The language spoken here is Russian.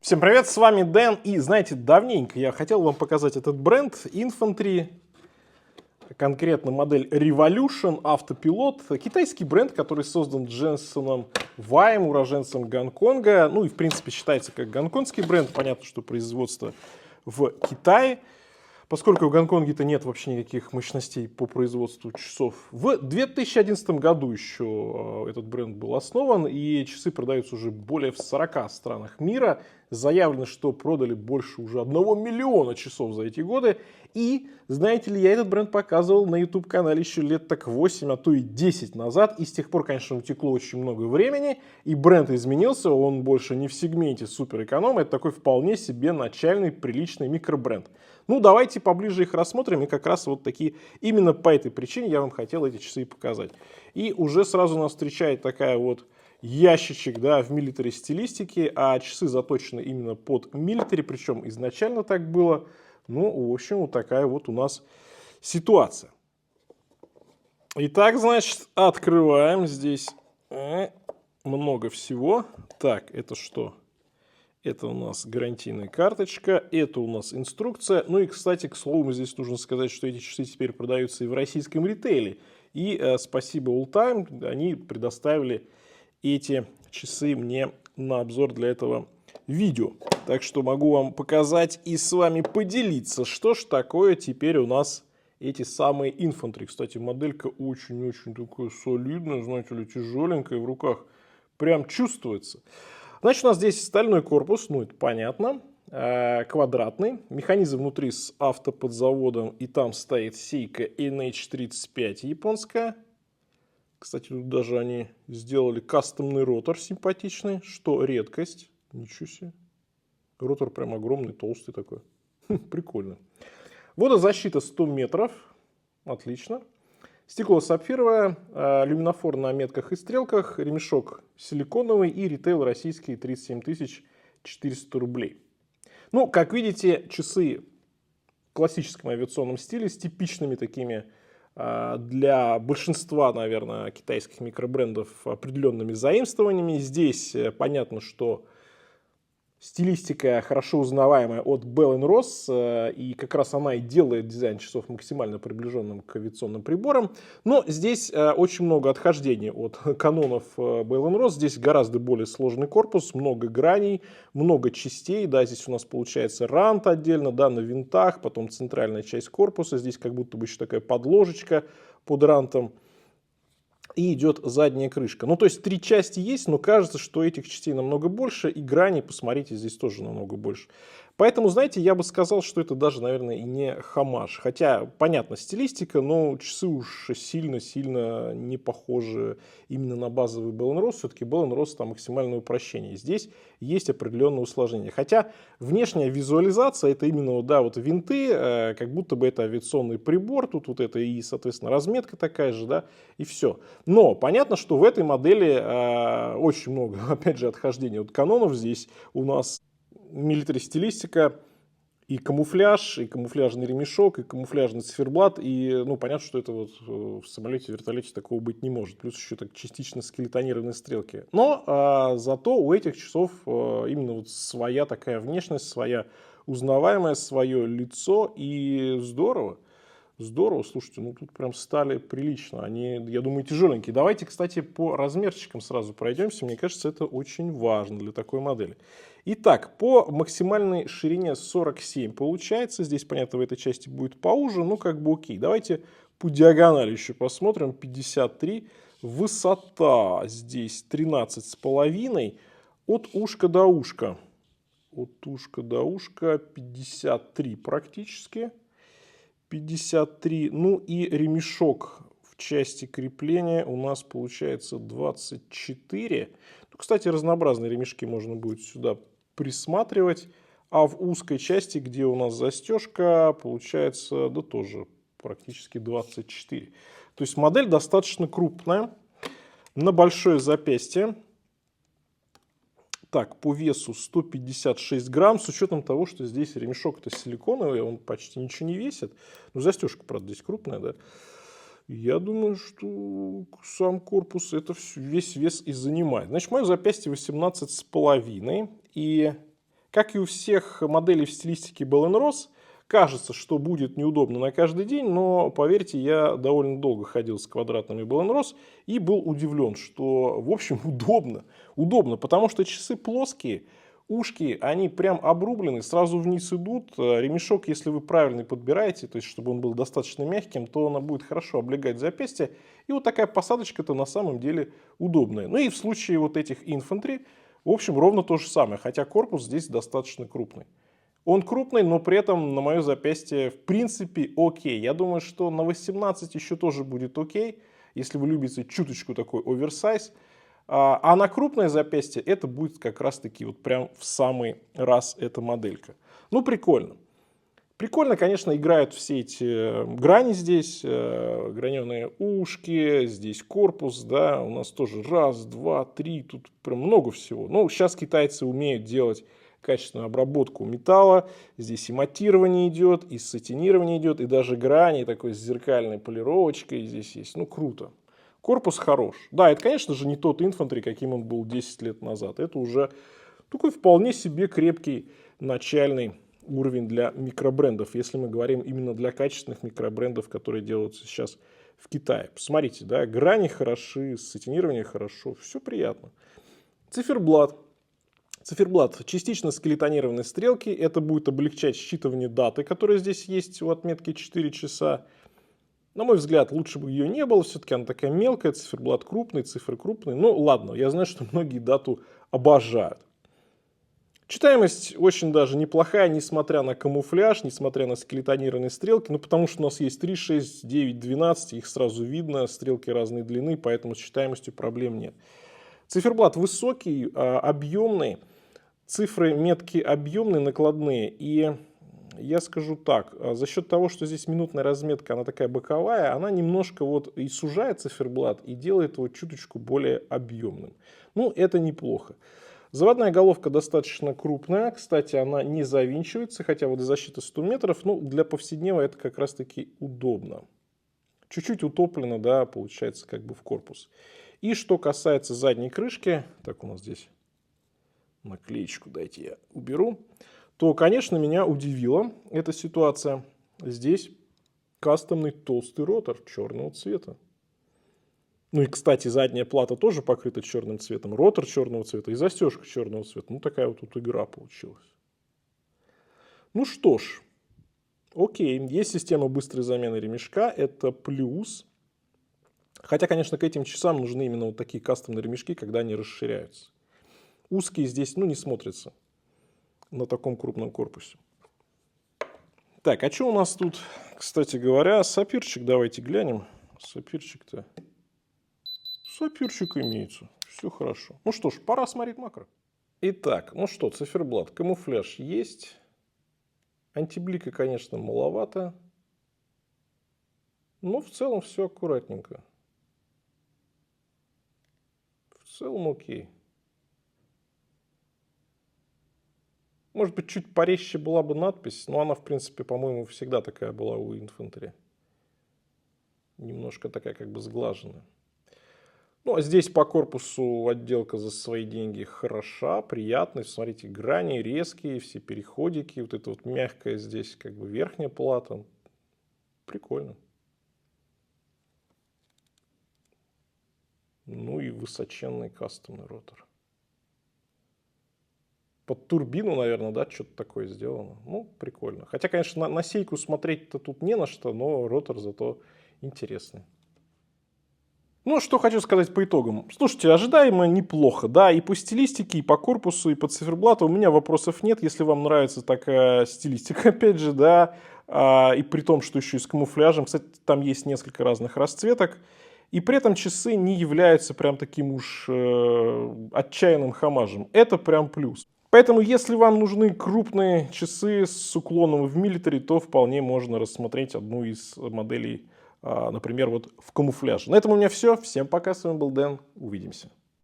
Всем привет, с вами Дэн, и знаете, давненько я хотел вам показать этот бренд Infantry, конкретно модель Revolution автопилот, китайский бренд, который создан Дженсеном Ваем, уроженцем Гонконга, ну и в принципе считается как гонконгский бренд, понятно, что производство в Китае. Поскольку в Гонконге-то нет вообще никаких мощностей по производству часов. В 2011 году еще этот бренд был основан, и часы продаются уже более в 40 странах мира. Заявлено, что продали больше уже 1 миллиона часов за эти годы. И, знаете ли, я этот бренд показывал на YouTube-канале еще лет так 8, а то и 10 назад. И с тех пор, конечно, утекло очень много времени, и бренд изменился. Он больше не в сегменте суперэконом, это такой вполне себе начальный, приличный микробренд. Ну, давайте поближе их рассмотрим, и как раз вот такие, именно по этой причине я вам хотел эти часы показать. И уже сразу нас встречает такая вот ящичек, да, в милитари стилистике, а часы заточены именно под милитари, причем изначально так было. Ну, в общем, вот такая вот у нас ситуация. Итак, значит, открываем здесь много всего. Так, это что? Это у нас гарантийная карточка, это у нас инструкция. Ну и, кстати, к слову, здесь нужно сказать, что эти часы теперь продаются и в российском ритейле. И спасибо Alltime, они предоставили эти часы мне на обзор для этого видео. Так что могу вам показать и с вами поделиться, что ж такое теперь у нас эти самые Infantry. Кстати, моделька очень-очень такая солидная, знаете ли, тяжеленькая в руках. Прям чувствуется. Значит, у нас здесь стальной корпус, ну это понятно, квадратный. Механизм внутри с автоподзаводом, и там стоит сейка NH35 японская. Кстати, тут даже они сделали кастомный ротор симпатичный, что редкость. Ничего себе. Ротор прям огромный, толстый такой. Прикольно. Водозащита 100 метров. Отлично. Стекло сапфировое, люминофор на метках и стрелках, ремешок силиконовый и ритейл российский 37 400 рублей. Ну, как видите, часы в классическом авиационном стиле с типичными такими для большинства, наверное, китайских микробрендов определенными заимствованиями. Здесь понятно, что стилистика хорошо узнаваемая от Bell & Ross, и как раз она и делает дизайн часов максимально приближенным к авиационным приборам. Но здесь очень много отхождений от канонов Bell & Ross. Здесь гораздо более сложный корпус, много граней, много частей. Да, здесь у нас получается рант отдельно, да, на винтах, потом центральная часть корпуса. Здесь как будто бы еще такая подложечка под рантом. И идет задняя крышка. Ну, то есть 3 части есть, но кажется, что этих частей намного больше, и граней, посмотрите, здесь тоже намного больше. Поэтому, знаете, я бы сказал, что это даже, наверное, и не хомаж. Хотя, понятно, стилистика, но часы уж сильно-сильно не похожи именно на базовый Bell & Ross. Все-таки Bell & Ross там максимальное упрощение. Здесь есть определенное усложнение. Хотя внешняя визуализация, это именно, да, вот винты, как будто бы это авиационный прибор. Тут вот это и, соответственно, разметка такая же, да, и все. Но понятно, что в этой модели очень много, опять же, отхождений от канонов. Здесь у нас милитари стилистика, и камуфляжный ремешок, и камуфляжный циферблат. И, ну, понятно, что это вот в самолете, вертолете такого быть не может. Плюс еще так частично скелетонированные стрелки. Но зато у этих часов именно вот своя такая внешность, своя узнаваемая, свое лицо. И здорово. Здорово, слушайте, ну тут прям стали прилично. Они, я думаю, тяжеленькие. Давайте, кстати, по размерчикам сразу пройдемся. Мне кажется, это очень важно для такой модели. Итак, по максимальной ширине 47 получается. Здесь, понятно, в этой части будет поуже, но как бы окей. Давайте по диагонали еще посмотрим. 53. Высота здесь 13,5. От ушка до ушка. От ушка до ушка 53 практически. 53. Ну и ремешок в части крепления у нас получается 24. Ну, кстати, разнообразные ремешки можно будет сюда присматривать. А в узкой части, где у нас застежка, получается, да, тоже практически 24. То есть модель достаточно крупная, на большое запястье. Так, по весу 156 грамм, с учетом того, что здесь ремешок-то силиконовый, он почти ничего не весит. Ну, застежка, правда, здесь крупная, да. Я думаю, что сам корпус это весь вес и занимает. Значит, мое запястье 18,5. И Как и у всех моделей в стилистике Bell Ross, кажется, что будет неудобно на каждый день, но поверьте, я довольно долго ходил с квадратными Bell Ross и был удивлен, что в общем удобно. Удобно, потому что часы плоские, ушки, они прям обрублены, сразу вниз идут. Ремешок, если вы правильно подбираете, то есть чтобы он был достаточно мягким, то он будет хорошо облегать запястье. И вот такая посадочка-то на самом деле удобная. Ну и в случае вот этих Infantry, в общем, ровно то же самое, хотя корпус здесь достаточно крупный. Он крупный, но при этом на мое запястье в принципе окей. Я думаю, что на 18 еще тоже будет окей, если вы любите чуточку такой оверсайз. А на крупное запястье это будет как раз таки вот прям в самый раз эта моделька. Ну, прикольно. Прикольно, конечно, играют все эти грани здесь, граненые ушки, здесь корпус, да, у нас тоже раз, два, три, тут прям много всего. Ну, сейчас китайцы умеют делать качественную обработку металла, здесь и матирование идет, и сатинирование идет, и даже грани такой с зеркальной полировочкой здесь есть, ну, круто. Корпус хорош. Да, это, конечно же, не тот Infantry, каким он был 10 лет назад. Это уже такой вполне себе крепкий начальный уровень для микробрендов, если мы говорим именно для качественных микробрендов, которые делаются сейчас в Китае. Посмотрите, да, грани хороши, сатинирование хорошо, все приятно. Циферблат. Циферблат частично скелетонированные стрелки. Это будет облегчать считывание даты, которая здесь есть у отметки 4 часа. На мой взгляд, лучше бы ее не было, все-таки она такая мелкая, циферблат крупный, цифры крупные. Ну ладно, я знаю, что многие дату обожают. Читаемость очень даже неплохая, несмотря на камуфляж, несмотря на скелетонированные стрелки. Ну потому что у нас есть 3, 6, 9, 12, их сразу видно, стрелки разной длины, поэтому с читаемостью проблем нет. Циферблат высокий, объемный, цифры, метки объемные, накладные. И я скажу так, за счет того, что здесь минутная разметка, она такая боковая, она немножко вот и сужает циферблат и делает его чуточку более объемным. Ну, это неплохо. Заводная головка достаточно крупная, кстати, она не завинчивается, хотя водозащита 100 метров, ну, для повседневного это как раз таки удобно. Чуть-чуть утоплено, да, получается, как бы в корпус. И что касается задней крышки, так, у нас здесь наклеечку дайте я уберу, то, конечно, меня удивила эта ситуация. Здесь кастомный толстый ротор черного цвета. Ну и, кстати, задняя плата тоже покрыта черным цветом, ротор черного цвета и застежка черного цвета. Ну, такая вот тут игра получилась. Ну что ж, окей, есть система быстрой замены ремешка, это плюс. Хотя, конечно, к этим часам нужны именно вот такие кастомные ремешки, когда они расширяются. Узкие здесь, ну, не смотрятся на таком крупном корпусе. Так, а что у нас тут, кстати говоря, сапирчик, давайте глянем. Сапирчик-то... Сапирчик имеется, все хорошо. Ну что ж, пора смотреть макро. Итак, ну что, циферблат, камуфляж есть. Антиблика, конечно, маловато. Но в целом все аккуратненько. В целом окей. Может быть, чуть порезче была бы надпись, но она, в принципе, по-моему, всегда такая была у Infantry. Немножко такая как бы сглаженная. Ну, а здесь по корпусу отделка за свои деньги хороша, приятная. Смотрите, грани резкие, все переходики. Вот это вот мягкая здесь как бы верхняя плата. Прикольно. Ну и высоченный кастомный ротор. Под турбину, наверное, да, что-то такое сделано. Ну, прикольно. Хотя, конечно, на сейку смотреть-то тут не на что, но ротор зато интересный. Ну, что хочу сказать по итогам. Слушайте, ожидаемо неплохо, да, и по стилистике, и по корпусу, и по циферблату у меня вопросов нет, если вам нравится такая стилистика, опять же, да, и при том, что еще и с камуфляжем. Кстати, там есть несколько разных расцветок, и при этом часы не являются прям таким уж отчаянным хамажем. Это прям плюс. Поэтому, если вам нужны крупные часы с уклоном в милитари, то вполне можно рассмотреть одну из моделей, например, вот в камуфляже. На этом у меня все. Всем пока, с вами был Дэн. Увидимся.